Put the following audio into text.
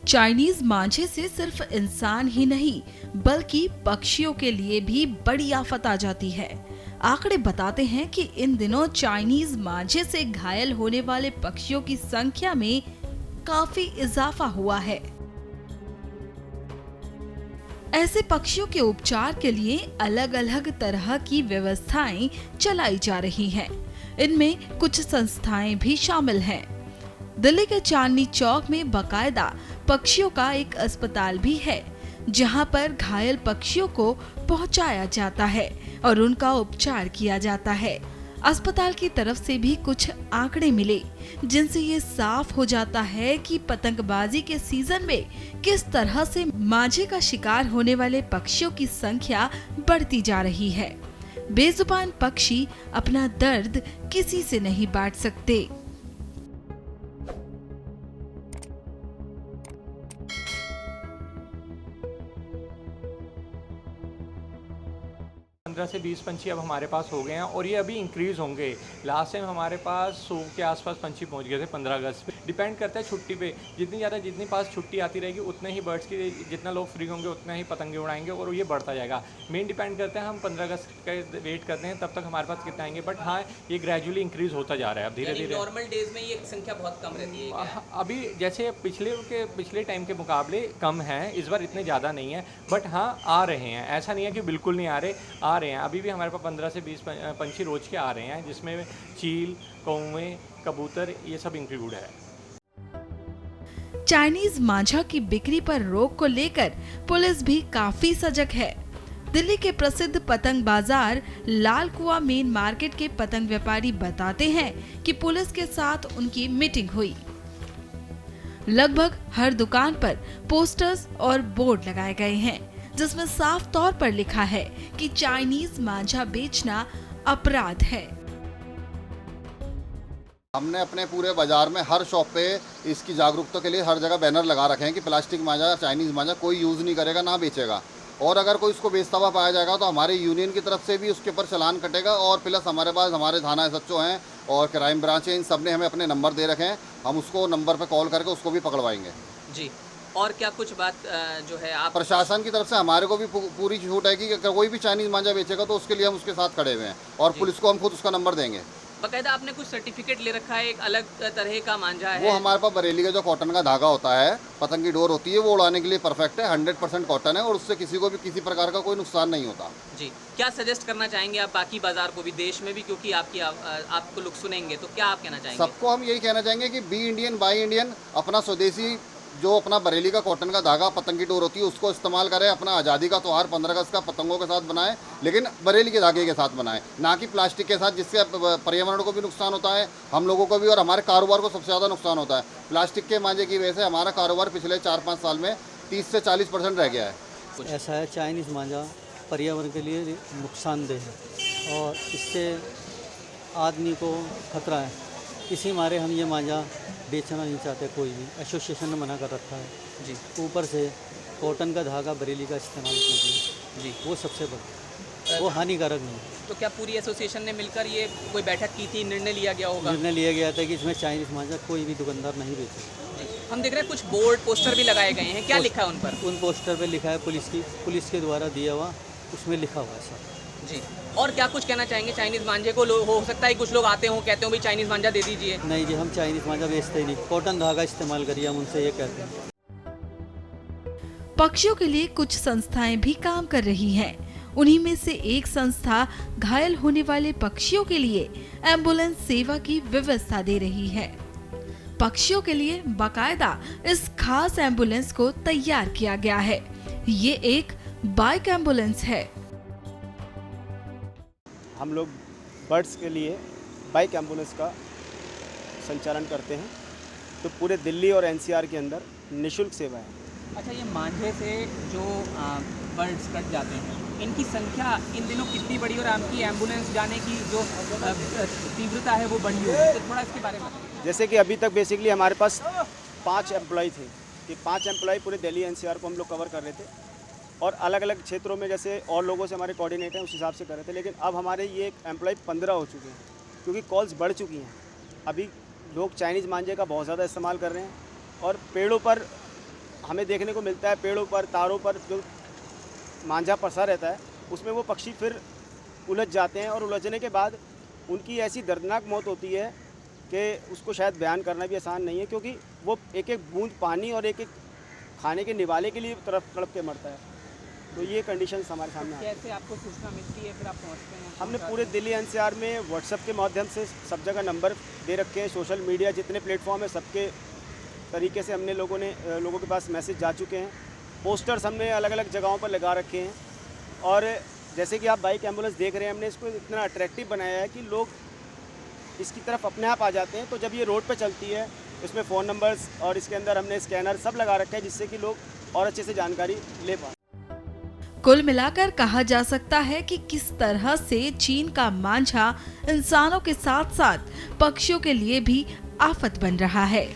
Chinese मांझे से सिर्फ इंसान ही नहीं बल्कि पक्षियों के लिए भी बड़ी आफत आ जाती है। आंकड़े बताते हैं कि इन दिनों चाइनीज मांझे से घायल होने वाले पक्षियों की संख्या में काफी इजाफा हुआ है। ऐसे पक्षियों के उपचार के लिए अलग अलग तरह की व्यवस्थाएं चलाई जा रही हैं। इनमें कुछ संस्थाएं भी शामिल हैं। दिल्ली के चांदनी चौक में बाकायदा पक्षियों का एक अस्पताल भी है, जहां पर घायल पक्षियों को पहुंचाया जाता है और उनका उपचार किया जाता है। अस्पताल की तरफ से भी कुछ आंकड़े मिले, जिनसे ये साफ हो जाता है कि पतंगबाजी के सीजन में किस तरह से मांझे का शिकार होने वाले पक्षियों की संख्या बढ़ती जा रही है। बेजुबान पक्षी अपना दर्द किसी से नहीं बांट सकते। 15 से 20 पंछी अब हमारे पास हो गए हैं और ये अभी इंक्रीज़ होंगे। लास्ट टाइम हमारे पास 100 के आसपास पंछी पहुंच गए थे 15 अगस्त पे। डिपेंड करता है छुट्टी पे, जितनी पास छुट्टी आती रहेगी उतने ही बर्ड्स की, जितना लोग फ्री होंगे उतना ही पतंगे उड़ाएंगे और ये बढ़ता जाएगा। मेन डिपेंड करता है, हम 15 अगस्त का वेट करते हैं तब तक हमारे पास कितना आएंगे, बट हाँ ये ग्रेजुअली इंक्रीज़ होता जा रहा है अब धीरे धीरे। नॉर्मल डेज में ये संख्या बहुत कम रहती है अभी, जैसे पिछले टाइम के मुकाबले कम है, इस बार इतने ज़्यादा नहीं है, बट हाँ आ रहे हैं। ऐसा नहीं है कि बिल्कुल नहीं आ रहे हैं। अभी भी हमारे पास 15 से 20 पंछी रोज के आ रहे हैं, जिसमें चील, कौवे, कबूतर ये सब इंक्लूड है। चाइनीज मांझा की बिक्री पर रोक को लेकर पुलिस भी काफी सजग है। दिल्ली के प्रसिद्ध पतंग बाजार लाल कुआं मेन मार्केट के पतंग व्यापारी बताते हैं कि पुलिस के साथ उनकी मीटिंग हुई। लगभग हर दुकान पर पोस्टर्स और बोर्ड लगाए गए हैं, जिसमें साफ तौर पर लिखा है कि चाइनीज मांझा बेचना अपराध है। हमने अपने पूरे बाजार में हर शॉप पे इसकी जागरूकता के लिए हर जगह बैनर लगा रखे हैं कि प्लास्टिक मांझा, चाइनीज मांझा कोई यूज़ नहीं करेगा, ना बेचेगा। और अगर कोई उसको बेचता हुआ पाया जाएगा तो हमारे यूनियन की तरफ से भी उसके ऊपर चालान कटेगा। और प्लस हमारे पास हमारे थाना SHO हैं और क्राइम ब्रांच है, इन सब ने हमें अपने नंबर दे रखे हैं, हम उसको नंबर पर कॉल करके उसको भी पकड़वाएंगे जी। और क्या कुछ बात जो है आप प्रशासन की तरफ से हमारे को भी पूरी छूट है कि अगर कोई भी चाइनीज मांझा बेचेगा तो उसके लिए हम उसके साथ खड़े हुए हैं और पुलिस को हम खुद उसका नंबर देंगे। बकायदा आपने कुछ सर्टिफिकेट ले रखा है, एक अलग तरह का मांझा है? वो हमारे पास बरेली का जो कॉटन का धागा होता है, पतंग की डोर होती है, वो उड़ाने के लिए परफेक्ट है। 100% कॉटन है और उससे किसी को भी किसी प्रकार का कोई नुकसान नहीं होता जी। क्या सजेस्ट करना चाहेंगे आप बाकी बाजार को भी, देश में भी, क्योंकि आपको लोग सुनेंगे, तो क्या आप कहना चाहेंगे? सबको हम यही कहना चाहेंगे कि बी इंडियन बाई इंडियन, अपना स्वदेशी जो अपना बरेली का कॉटन का धागा, पतंग की डोर होती है, उसको इस्तेमाल करें। अपना आज़ादी का त्यौहार 15 अगस्त का पतंगों के साथ बनाएं, लेकिन बरेली के धागे के साथ बनाएं, ना कि प्लास्टिक के साथ, जिससे पर्यावरण को भी नुकसान होता है, हम लोगों को भी, और हमारे कारोबार को सबसे ज़्यादा नुकसान होता है। प्लास्टिक के मांझे की वजह से हमारा कारोबार पिछले 4-5 साल में 30 से 40% रह गया है। ऐसा है, चाइनीज़ मांझा पर्यावरण के लिए नुकसानदेह है और इससे आदमी को खतरा है। इसी मारे हम ये मांझा बेचना नहीं चाहते, कोई भी एसोसिएशन ने मना कर रखा है जी। ऊपर से कॉटन का धागा बरेली का इस्तेमाल कीजिए जी, वो सबसे बड़ा, वो हानिकारक नहीं है। तो क्या पूरी एसोसिएशन ने मिलकर ये कोई बैठक की थी, निर्णय लिया गया होगा? निर्णय लिया गया था कि इसमें चाइनीज़ मांझा कोई भी दुकानदार नहीं बेचे। हम देख रहे हैं कुछ बोर्ड पोस्टर भी लगाए गए हैं, क्या लिखा है उन पर? उन पोस्टर पर लिखा है पुलिस के द्वारा दिया हुआ, उसमें लिखा हुआ है सर जी। और क्या कुछ कहना चाहेंगे चाइनीज़ मांझे को? हो सकता है कुछ लोग आते हों, कहते हो भाई चाइनीज़ मांझा दे दीजिए। नहीं जी, हम चाइनीज़ मांझा बेचते ही नहीं, कॉटन धागा इस्तेमाल करिए, हम उनसे ये कहते हैं। पक्षियों के लिए कुछ संस्थाएं भी काम कर रही हैं। उन्हीं में से एक संस्था घायल होने वाले पक्षियों के लिए एम्बुलेंस सेवा की व्यवस्था दे रही है। पक्षियों के लिए बाकायदा इस खास एम्बुलेंस को तैयार किया गया है। ये एक बाइक एम्बुलेंस है। हम लोग बर्ड्स के लिए बाइक एम्बुलेंस का संचालन करते हैं, तो पूरे दिल्ली और NCR के अंदर निःशुल्क सेवा है। अच्छा, ये मांझे से जो बर्ड्स कट जाते हैं, इनकी संख्या इन दिनों कितनी बढ़ी और आपकी एम्बुलेंस जाने की जो तीव्रता है वो बढ़ी हुई है, तो थोड़ा इसके बारे में बताइए। जैसे कि अभी तक बेसिकली हमारे पास 5 एम्प्लॉय थे, कि 5 एम्प्लॉय पूरे दिल्ली NCR को हम लोग कवर कर रहे थे और अलग अलग क्षेत्रों में जैसे और लोगों से हमारे कोऑर्डिनेटर हैं उस हिसाब से कर रहे थे। लेकिन अब हमारे ये एम्प्लॉय 15 हो चुके हैं, क्योंकि कॉल्स बढ़ चुकी हैं। अभी लोग चाइनीज़ मांझे का बहुत ज़्यादा इस्तेमाल कर रहे हैं और पेड़ों पर हमें देखने को मिलता है पेड़ों पर, तारों पर जो मांझा फंसा रहता है, उसमें वो पक्षी फिर उलझ जाते हैं और उलझने के बाद उनकी ऐसी दर्दनाक मौत होती है कि उसको शायद बयान करना भी आसान नहीं है, क्योंकि वो एक एक बूंद पानी और एक एक खाने के निवाले के लिए तड़प के मरता है। तो ये कंडीशंस हमारे सामने आती हैं। कैसे आपको सूचना मिलती है, फिर आप पहुंचते हैं? हमने पूरे दिल्ली एनसीआर में व्हाट्सएप के माध्यम से सब जगह नंबर दे रखे हैं, सोशल मीडिया जितने प्लेटफॉर्म है सबके तरीके से हमने लोगों के पास मैसेज जा चुके हैं। पोस्टर्स हमने अलग अलग जगहों पर लगा रखे हैं और जैसे कि आप बाइक एम्बुलेंस देख रहे हैं, हमने इसको इतना अट्रैक्टिव बनाया है कि लोग इसकी तरफ अपने आप आ जाते हैं। तो जब ये रोड पे चलती है, इसमें फ़ोन नंबर्स और इसके अंदर हमने स्कैनर सब लगा रखा है, जिससे कि लोग और अच्छे से जानकारी ले पाएँ। कुल मिलाकर कहा जा सकता है कि किस तरह से चीन का मांझा इंसानों के साथ साथ पक्षियों के लिए भी आफत बन रहा है।